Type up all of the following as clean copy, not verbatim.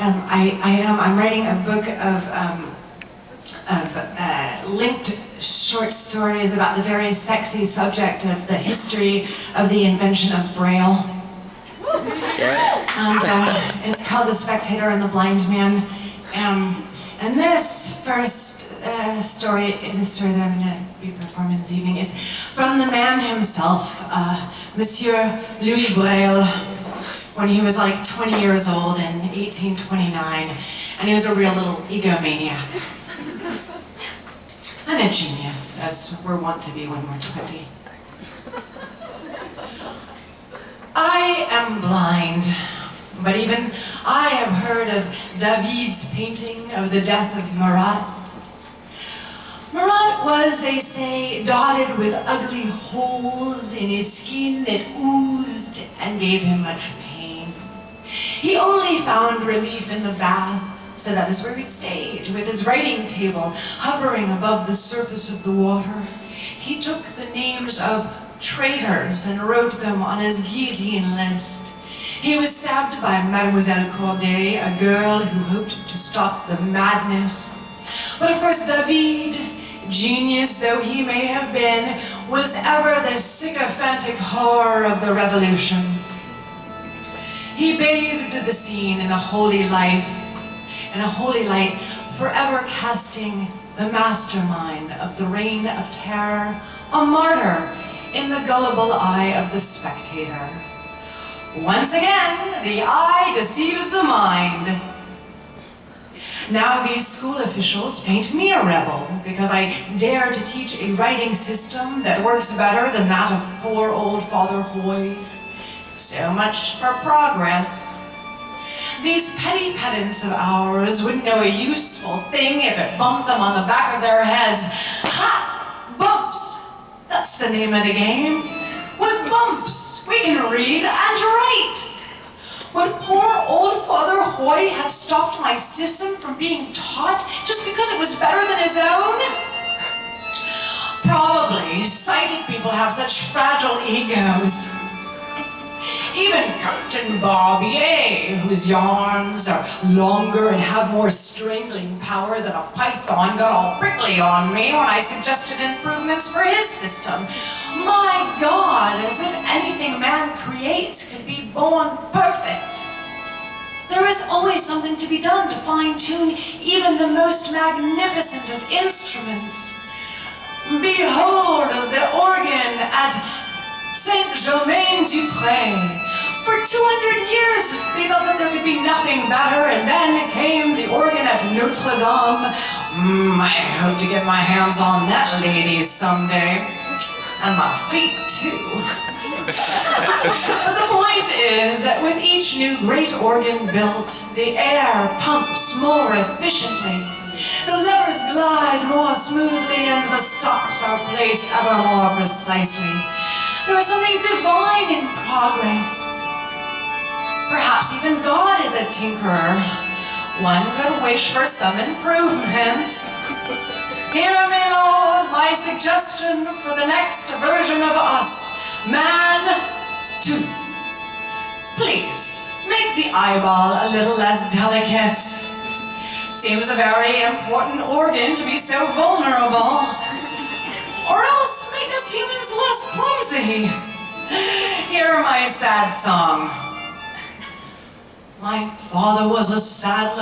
I'm writing a book of linked short stories about the very sexy subject of the history of the invention of Braille. And it's called The Spectator and the Blind Man. And this first story that I'm going to be performing this evening is from the man himself, Monsieur Louis Braille, when he was like 20 years old in 1829, and he was a real little egomaniac. And a genius, as we're wont to be when we're 20. I am blind, but even I have heard of David's painting of the death of Marat. Marat was, they say, dotted with ugly holes in his skin that oozed and gave him much pain. He only found relief in the bath, so that is where he stayed, with his writing table hovering above the surface of the water. He took the names of traitors and wrote them on his guillotine list. He was stabbed by Mademoiselle Corday, a girl who hoped to stop the madness. But of course David, genius though he may have been, was ever the sycophantic horror of the revolution. He bathed the scene in a holy light, forever casting the mastermind of the reign of terror, a martyr in the gullible eye of the spectator. Once again, the eye deceives the mind. Now these school officials paint me a rebel because I dare to teach a writing system that works better than that of poor old Father Hoy. So much for progress. These petty pedants of ours wouldn't know a useful thing if it bumped them on the back of their heads. Ha! Bumps! That's the name of the game. With bumps, we can read and write. Would poor old Father Hoy have stopped my system from being taught just because it was better than his own? Probably. Sighted people have such fragile egos. Even Captain Barbier, whose yarns are longer and have more strangling power than a python, got all prickly on me when I suggested improvements for his system. My God, as if anything man creates could be born perfect. There is always something to be done to fine-tune even the most magnificent of instruments. Behold the organ at Saint-Germain-du-Pré. For 200 years, they thought that there could be nothing better, and then came the organ at Notre Dame. I hope to get my hands on that lady someday. And my feet, too. But the point is that with each new great organ built, the air pumps more efficiently. The levers glide more smoothly, and the stops are placed ever more precisely. There is something divine in progress. Perhaps even God is a tinkerer. One could wish for some improvements. Hear me, Lord, my suggestion for the next version of us, Man 2. Please, make the eyeball a little less delicate. Seems a very important organ to be so vulnerable. Or else make us humans less clumsy. Hear my sad song. My father was a sad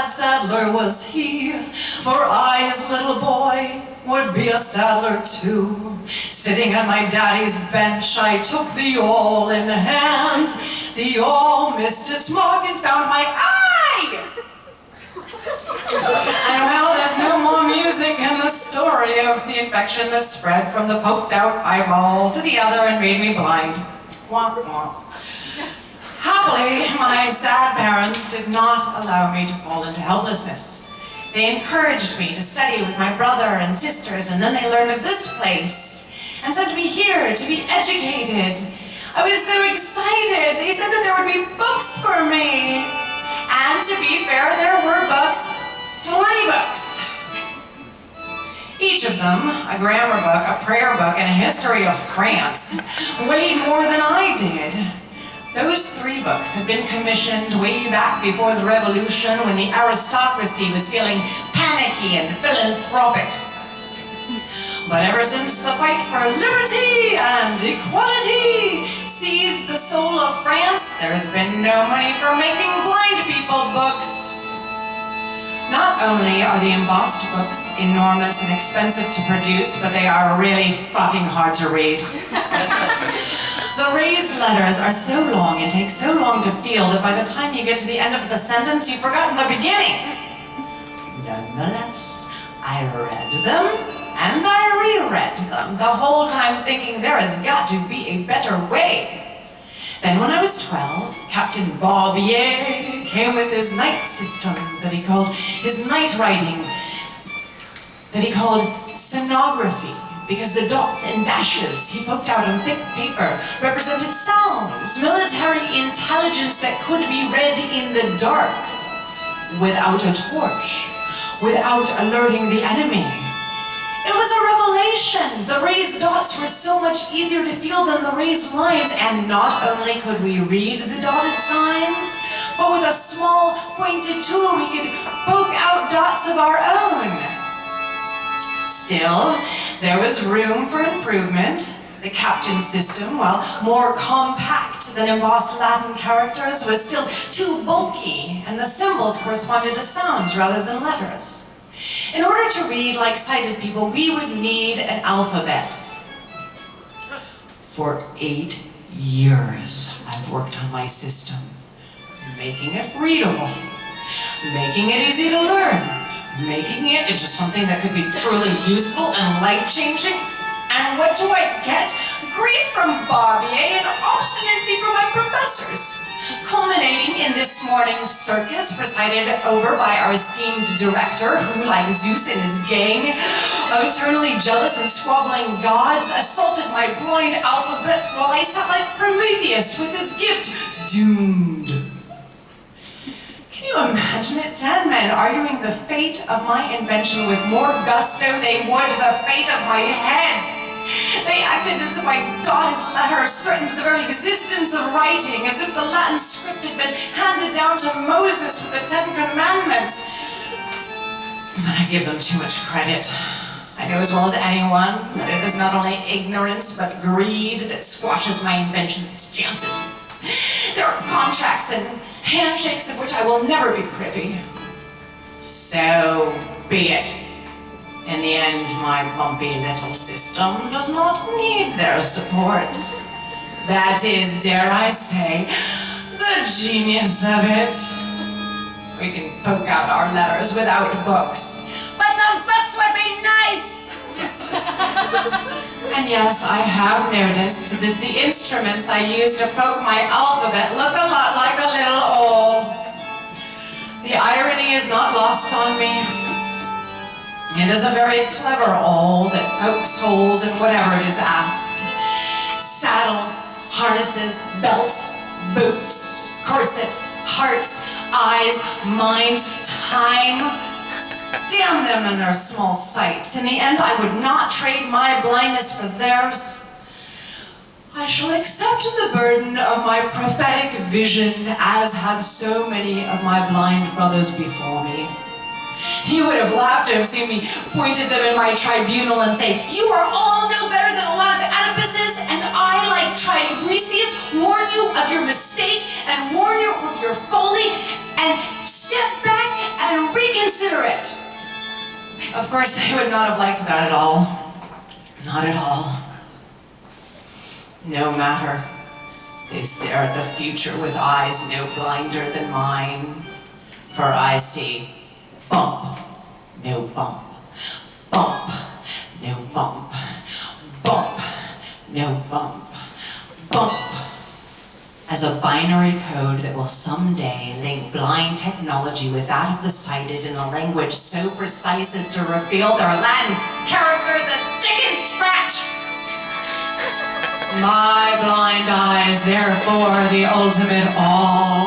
saddler was he, for I, his little boy, would be a saddler too. Sitting on my daddy's bench, I took the awl in hand. The awl missed its mark and found my eye! And well, there's no more music in the story of the infection that spread from the poked out eyeball to the other and made me blind. Womp womp. Happily, my sad parents did not allow me to fall into helplessness. They encouraged me to study with my brother and sisters, and then they learned of this place and sent me here to be educated. I was so excited. They said that there would be books for me. And to be fair, there were books, 3 books. Each of them, a grammar book, a prayer book, and a history of France, weighed more than I did. Those 3 books had been commissioned way back before the Revolution, when the aristocracy was feeling panicky and philanthropic. But ever since the fight for liberty and equality seized the soul of France, there's been no money for making blind people books. Not only are the embossed books enormous and expensive to produce, but they are really fucking hard to read. The raised letters are so long and take so long to feel that by the time you get to the end of the sentence, you've forgotten the beginning. Nonetheless, I read them and I reread them, the whole time thinking there has got to be a better way. Then when I was 12, Captain Barbier came with his night system that he called his night writing, that he called sonography, because the dots and dashes he poked out on thick paper represented sounds, military intelligence that could be read in the dark, without a torch, without alerting the enemy. It was a revelation. The raised dots were so much easier to feel than the raised lines, and not only could we read the dotted signs, but with a small pointed tool we could poke out dots of our own. Still, there was room for improvement. The captain's system, while more compact than embossed Latin characters, was still too bulky, and the symbols corresponded to sounds rather than letters. In order to read like sighted people, we would need an alphabet. For 8 years, I've worked on my system, making it readable, making it easy to learn, making it into something that could be truly useful and life-changing. And what do I get? Grief from Barbier and obstinacy from my professors, culminating in this morning's circus presided over by our esteemed director, who, like Zeus and his gang of eternally jealous and squabbling gods, assaulted my blind alphabet while I sat like Prometheus with his gift doomed. Can you imagine it? 10 men arguing the fate of my invention with more gusto they would the fate of my head. They acted as if my dotted letters threatened the very existence of writing, as if the Latin script had been handed down to Moses with the 10 Commandments. But I give them too much credit. I know as well as anyone that it is not only ignorance but greed that squashes my invention's chances. There are contracts and handshakes of which I will never be privy. So be it. In the end, my bumpy little system does not need their support. That is, dare I say, the genius of it. We can poke out our letters without books. But some books would be nice! And yes, I have noticed that the instruments I use to poke my alphabet look a lot like a little awl. The irony is not lost on me. It is a very clever awl that pokes holes in whatever it is asked. Saddles, harnesses, belts, boots, corsets, hearts, eyes, minds, time. Damn them and their small sights. In the end, I would not trade my blindness for theirs. I shall accept the burden of my prophetic vision, as have so many of my blind brothers before me. He would have laughed to have seen me point at them in my tribunal and say, "You are all no better than a lot of Oedipuses, and I, like Tiresias, warn you of your mistake and warn you of your folly, and step back and reconsider it." Of course, they would not have liked that at all. Not at all. No matter. They stare at the future with eyes no blinder than mine. For I see bump, no bump. Bump, no bump. Bump, no bump. Bump. As a binary code that will someday link blind technology with that of the sighted in a language so precise as to reveal their Latin characters as chicken scratch. My blind eyes, therefore, the ultimate all.